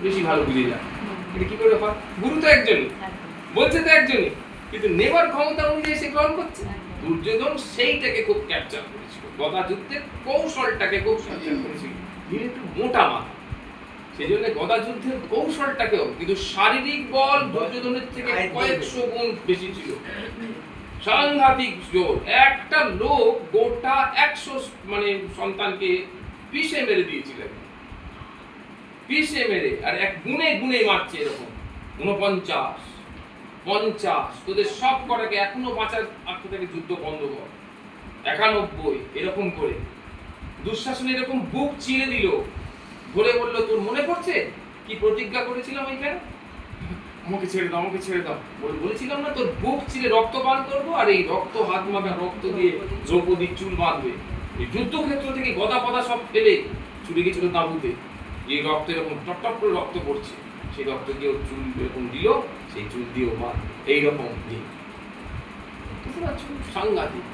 বেশি ভালো বুঝে যায়। এটা কি করে হয়? গুরু তো একজনই, বলছে তো একজনই, কিন্তু নেবার ক্ষমতা অনুযায়ী সে গ্রহণ করছে। দুর্যোধন সেইটাকে খুব ক্যাপচার করেছিল, গদা যুদ্ধের কৌশলটাকে খুব ক্যাপচার করেছিল। তিনি একটু মোটা মাথা, সেই জন্য গদা যুদ্ধের কৌশলটাকেও, কিন্তু শারীরিক বল দুর্যোধনের থেকে কয়েকশো গুণ বেশি ছিল। সাংঘাতিক জোর, একটা লোক গোটা 100 মানে সন্তানকে পিষে মেরে দিয়েছিলেন, পিষে মেরে, আর এক গুণে গুণে মারছে এরকম 49 50, তোদের সব কটাকে এখনো বাঁচার আত্ম থেকে যুদ্ধ বন্ধ কর, 91 এরকম করে। দুঃশাসন এরকম বুক চিরে দিল, ধরে বললো তোর মনে পড়ছে কি প্রতিজ্ঞা করেছিলাম ওইখানে? আমাকে ছেড়ে দাও, আমাকে ছেড়ে দাও। বলেছিলাম না তোর বুক চিরে রক্ত পান করবো, আর এই রক্ত হাত মাখা রক্ত দিয়ে দ্রৌপদীর চুল বাঁধবে। এই যুদ্ধক্ষেত্র থেকে গদা পদা সব ফেলে চুলে গেছিল তাঁবুতে, এই রক্ত এরকম টপ টপ করে রক্ত পড়ছে, সেই রক্ত দিয়ে ওর চুল এরকম দিল, সেই চুল দিয়ে বাঁধ এইরকম দিন। সাংঘাতিক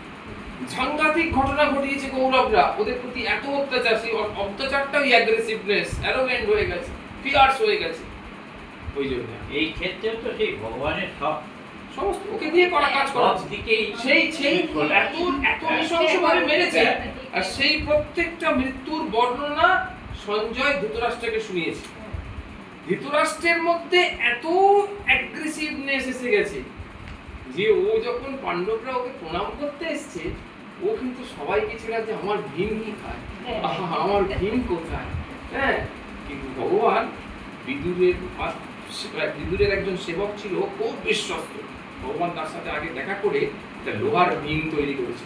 সাংঘাতিক ঘটনা ঘটিয়েছে কৌরবরা, ওদের প্রতি এত অত্যাচার, সেই অত্যাচারটাই অ্যাগ্রেসিভনেস, অ্যারোগেন্ট হয়ে গেছে, ফিয়ার্স হয়ে গেছে। ওই জন্য এই ক্ষেত্রে তো সেই ভগবানের সব সমস্ত ওকে দিয়ে করা কাজ করা দিকেই সেই সেই এত এত নৃশংসভাবে মেরেছে, আর সেই প্রত্যেকটা মৃত্যুর বর্ণনা সঞ্জয় ধৃতরাষ্ট্রকে শুনিয়েছে। ধৃতরাষ্ট্রের মধ্যে এত অ্যাগ্রেসিভনেস এসে গেছে যে ও যখন পাণ্ডবরা ওকে প্রণাম করতে এসছে, ও কিন্তু সবাইকে ছেড়ে যে আমার ভীম কি খায়, আমার ভীম কোথায়। হ্যাঁ, কিন্তু ভগবান বিদুরের একজন সেবক ছিল খুব বিশ্বস্ত, ভগবান তার সাথে আগে দেখা করে একটা লোহার ভীম তৈরি করেছে,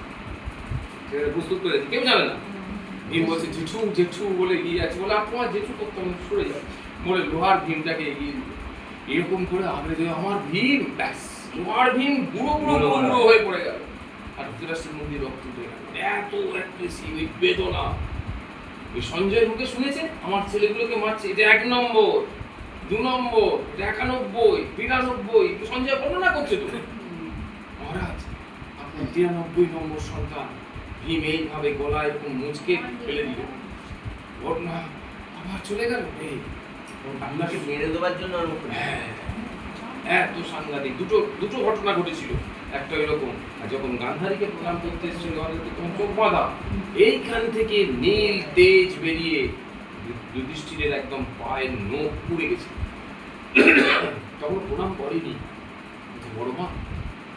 সেটা প্রস্তুত করেছে, কেউ জানে না। ভীম বলছে জেঠু জেঠু বলে এগিয়ে আছে, বলে আর তোমার জেঠু করতাম সরে যাও, বলে লোহার ভীমটাকে এগিয়ে দিল, এরকম করে আগলে দেবে আমার ভীম, ব্যাস লোহার ভীম গুঁড়ো গুঁড়ো গুঁড়ো হয়ে পড়ে গেল, আর ধৃতরাষ্ট্রের মধ্যে রক্ত উঠে গেল। এত অ্যাগ্রেসিভ বেদনা ওই সঞ্জয়ের মুখে শুনেছে, আমার ছেলেগুলোকে মারছে, এটা 1 নম্বর, 2 নম্বর, 91, 92, সঞ্জয় বর্ণনা করছে তো। মহারাজ আপনার 93 নম্বর সন্তান ভীম এইভাবে গলা এরকম মুচকে ফেলে দিল, ঘটনা আবার চলে গেল। আপনাকে মেরে দেওয়ার জন্য এত সাংঘাতিক দুটো ঘটনা ঘটেছিল। একটা এরকম, আর যখন গান্ধারীকে প্রণাম করতে এসেছিল তখন চোখ বাঁধা, এইখান থেকে নীল তেজ বেরিয়ে যুধিষ্ঠিরের একদম পায়ের নখ পুড়ে গেছে। তখন প্রণাম করেনি, বড় মা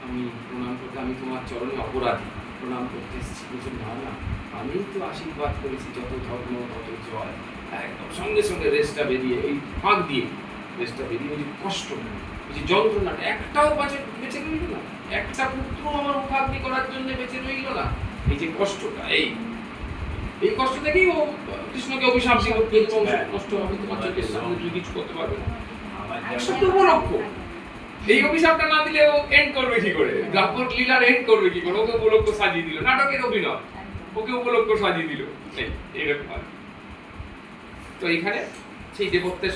আমি প্রণাম করতে, আমি তোমার চরণে অপরাধী, প্রণাম করতে এসেছি। বলছে না না, আমি তো আশীর্বাদ করেছি যত ধর্ম তত জয়। একদম সঙ্গে সঙ্গে রেসটা বেরিয়ে, এই ফাঁক দিয়ে রেসটা বেরিয়ে, ওই যে কষ্ট, ওই যে যন্ত্রণাটা একটাও বেঁচে রইল না, একটা পুত্র আমার মুখাগ্নি করার জন্য বেঁচে রইল না। এই যে কষ্টটা, এই কষ্ট থেকেই ও কৃষ্ণকে অভিশাপ দিল, নষ্ট হবে, তোমার চোখের সামনে তুমি কিছু করতে পারবে না। একটা উপলক্ষ, এই অভিশাপটা না দিলে ও এন্ড করবে কি করে, দ্রাপদ লীলার এন্ড করবে কি করে, ওকে উপলক্ষ সাজিয়ে দিল, নাটকের অভিনয়, ওকে উপলক্ষ সাজিয়ে দিল এইরকম। তো এখানে সেই দেবত্বের